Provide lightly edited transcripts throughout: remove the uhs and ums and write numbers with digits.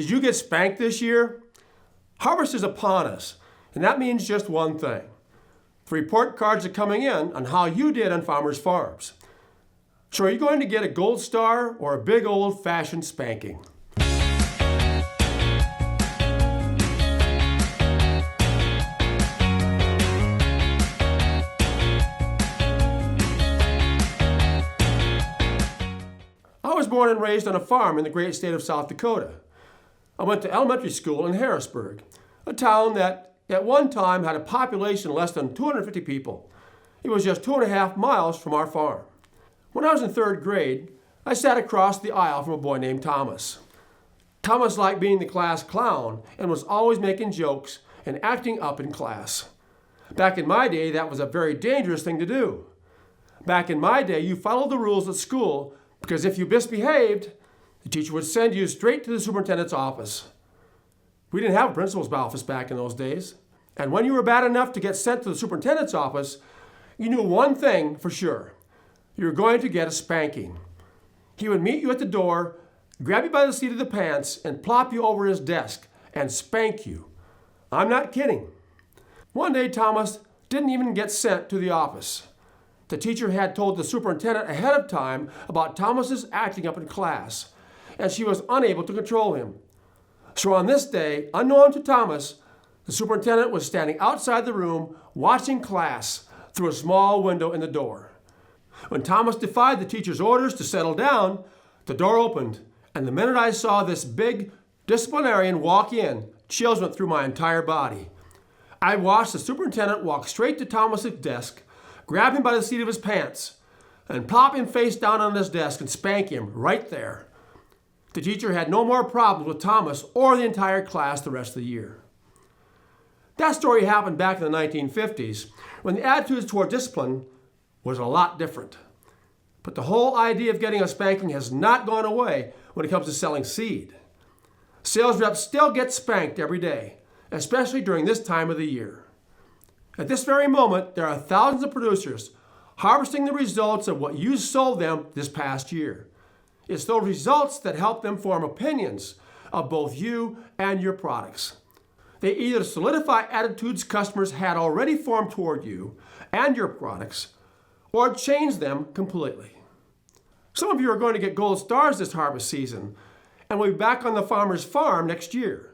Did you get spanked this year? Harvest is upon us, and that means just one thing. The report cards are coming in on how you did on farmers' farms. So are you going to get a gold star or a big old-fashioned spanking? I was born and raised on a farm in the great state of South Dakota. I went to elementary school in Harrisburg, a town that at one time had a population less than 250 people. It was just 2.5 miles from our farm. When I was in 3rd grade, I sat across the aisle from a boy named Thomas. Thomas liked being the class clown and was always making jokes and acting up in class. Back in my day, that was a very dangerous thing to do. Back in my day, you followed the rules at school because if you misbehaved, the teacher would send you straight to the superintendent's office. We didn't have a principal's office back in those days. And when you were bad enough to get sent to the superintendent's office, you knew one thing for sure. You were going to get a spanking. He would meet you at the door, grab you by the seat of the pants, and plop you over his desk and spank you. I'm not kidding. One day, Thomas didn't even get sent to the office. The teacher had told the superintendent ahead of time about Thomas's acting up in class, and she was unable to control him. So on this day, unknown to Thomas, the superintendent was standing outside the room watching class through a small window in the door. When Thomas defied the teacher's orders to settle down, the door opened, and the minute I saw this big disciplinarian walk in, chills went through my entire body. I watched the superintendent walk straight to Thomas's desk, grab him by the seat of his pants, and plop him face down on his desk and spank him right there. The teacher had no more problems with Thomas or the entire class the rest of the year. That story happened back in the 1950s, when the attitudes toward discipline was a lot different. But the whole idea of getting a spanking has not gone away when it comes to selling seed. Sales reps still get spanked every day, especially during this time of the year. At this very moment, there are thousands of producers harvesting the results of what you sold them this past year. It's those results that help them form opinions of both you and your products. They either solidify attitudes customers had already formed toward you and your products, or change them completely. Some of you are going to get gold stars this harvest season and will be back on the farmer's farm next year.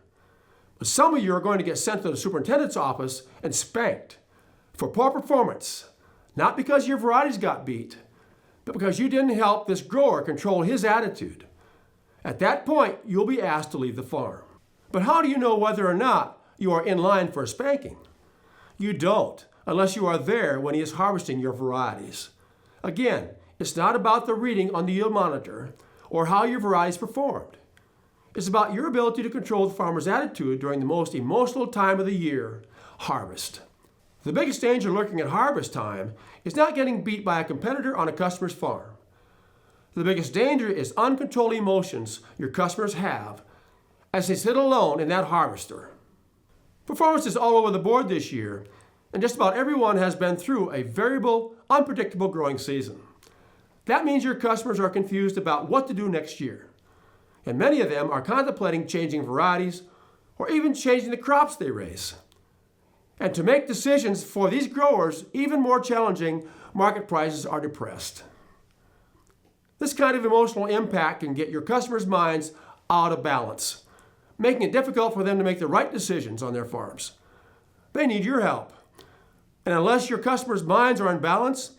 But some of you are going to get sent to the superintendent's office and spanked for poor performance, not because your varieties got beat, but because you didn't help this grower control his attitude. At that point, you'll be asked to leave the farm. But how do you know whether or not you are in line for a spanking? You don't, unless you are there when he is harvesting your varieties. Again, it's not about the reading on the yield monitor or how your varieties performed. It's about your ability to control the farmer's attitude during the most emotional time of the year, harvest. The biggest danger lurking at harvest time is not getting beat by a competitor on a customer's farm. The biggest danger is uncontrolled emotions your customers have as they sit alone in that harvester. Performance is all over the board this year, and just about everyone has been through a variable, unpredictable growing season. That means your customers are confused about what to do next year, and many of them are contemplating changing varieties or even changing the crops they raise. And to make decisions for these growers even more challenging, market prices are depressed. This kind of emotional impact can get your customers' minds out of balance, making it difficult for them to make the right decisions on their farms. They need your help. And unless your customers' minds are in balance,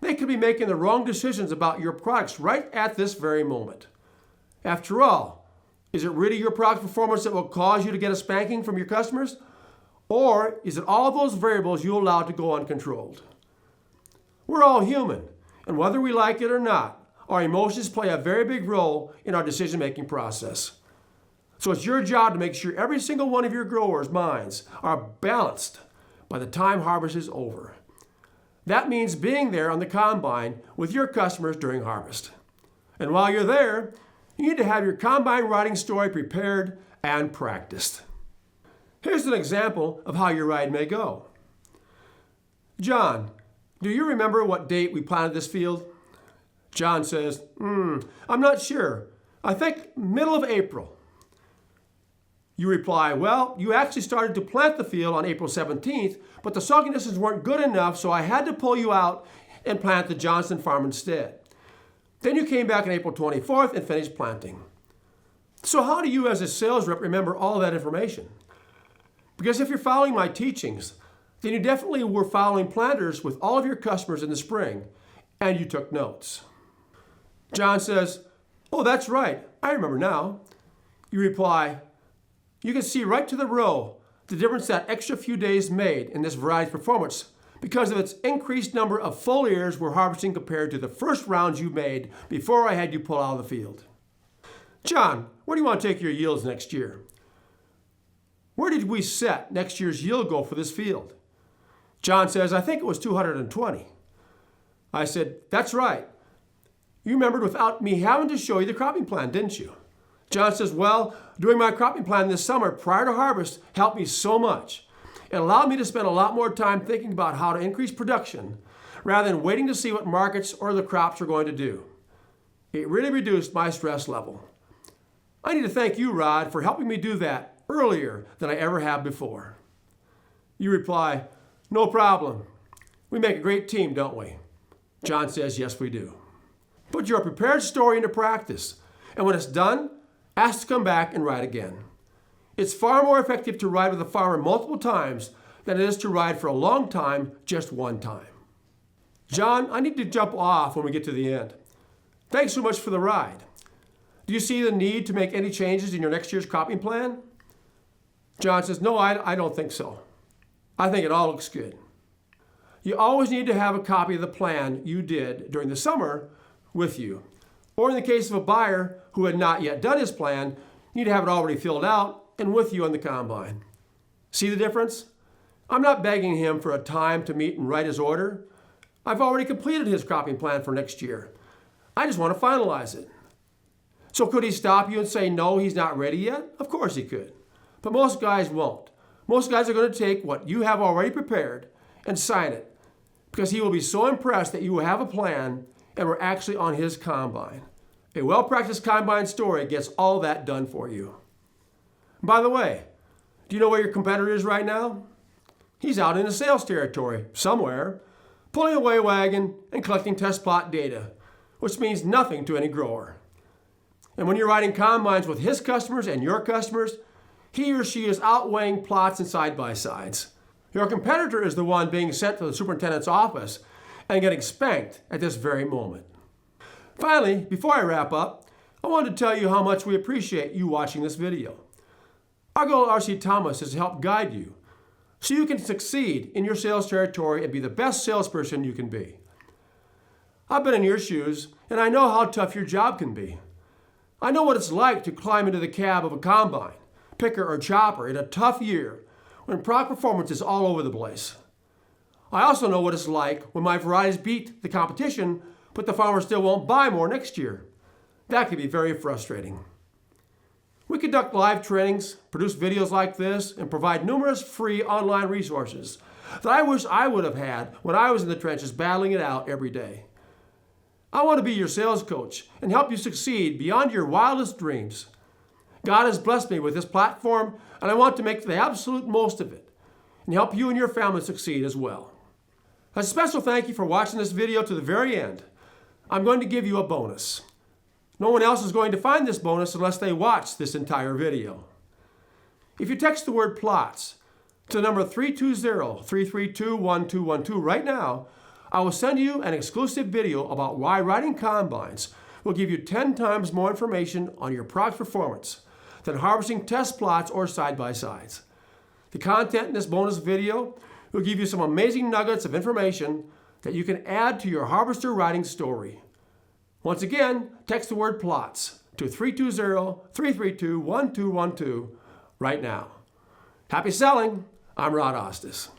they could be making the wrong decisions about your products right at this very moment. After all, is it really your product performance that will cause you to get a spanking from your customers? Or is it all those variables you allow to go uncontrolled? We're all human, and whether we like it or not, our emotions play a very big role in our decision-making process. So it's your job to make sure every single one of your growers' minds are balanced by the time harvest is over. That means being there on the combine with your customers during harvest. And while you're there, you need to have your combine riding story prepared and practiced. Here's an example of how your ride may go. John, do you remember what date we planted this field? John says, I'm not sure. I think middle of April. You reply, well, you actually started to plant the field on April 17th, but the soil conditions weren't good enough, so I had to pull you out and plant the Johnston farm instead. Then you came back on April 24th and finished planting. So how do you as a sales rep remember all that information? Because if you're following my teachings, then you definitely were following planters with all of your customers in the spring, and you took notes. John says, oh, that's right, I remember now. You reply, you can see right to the row the difference that extra few days made in this variety's performance because of its increased number of full ears we're harvesting compared to the first rounds you made before I had you pull out of the field. John, where do you want to take your yields next year? Where did we set next year's yield goal for this field? John says, I think it was 220. I said, that's right. You remembered without me having to show you the cropping plan, didn't you? John says, well, doing my cropping plan this summer prior to harvest helped me so much. It allowed me to spend a lot more time thinking about how to increase production rather than waiting to see what markets or the crops are going to do. It really reduced my stress level. I need to thank you, Rod, for helping me do that earlier than I ever have before. You reply, no problem. We make a great team, don't we? John says, yes, we do. Put your prepared story into practice, and when it's done, ask to come back and ride again. It's far more effective to ride with a farmer multiple times than it is to ride for a long time just one time. John, I need to jump off when we get to the end. Thanks so much for the ride. Do you see the need to make any changes in your next year's cropping plan? John says, no, I don't think so. I think it all looks good. You always need to have a copy of the plan you did during the summer with you. Or in the case of a buyer who had not yet done his plan, you need to have it already filled out and with you on the combine. See the difference? I'm not begging him for a time to meet and write his order. I've already completed his cropping plan for next year. I just want to finalize it. So could he stop you and say, no, he's not ready yet? Of course he could. But most guys won't. Most guys are going to take what you have already prepared and sign it because he will be so impressed that you have a plan and we're actually on his combine. A well-practiced combine story gets all that done for you. And by the way, do you know where your competitor is right now? He's out in the sales territory somewhere, pulling a weigh wagon and collecting test plot data, which means nothing to any grower. And when you're riding combines with his customers and your customers, he or she is outweighing plots and side-by-sides. Your competitor is the one being sent to the superintendent's office and getting spanked at this very moment. Finally, before I wrap up, I wanted to tell you how much we appreciate you watching this video. Our goal at R.C. Thomas is to help guide you so you can succeed in your sales territory and be the best salesperson you can be. I've been in your shoes, and I know how tough your job can be. I know what it's like to climb into the cab of a combine, picker, or chopper in a tough year when product performance is all over the place. I also know what it's like when my varieties beat the competition, but the farmer still won't buy more next year. That can be very frustrating. We conduct live trainings, produce videos like this, and provide numerous free online resources that I wish I would have had when I was in the trenches battling it out every day. I want to be your sales coach and help you succeed beyond your wildest dreams. God has blessed me with this platform, and I want to make the absolute most of it and help you and your family succeed as well. A special thank you for watching this video to the very end. I'm going to give you a bonus. No one else is going to find this bonus unless they watch this entire video. If you text the word plots to the number 320-332-1212 right now, I will send you an exclusive video about why riding combines will give you 10 times more information on your product performance than harvesting test plots or side-by-sides. The content in this bonus video will give you some amazing nuggets of information that you can add to your harvester riding story. Once again, text the word plots to 320-332-1212 right now. Happy selling! I'm Rod Osthus.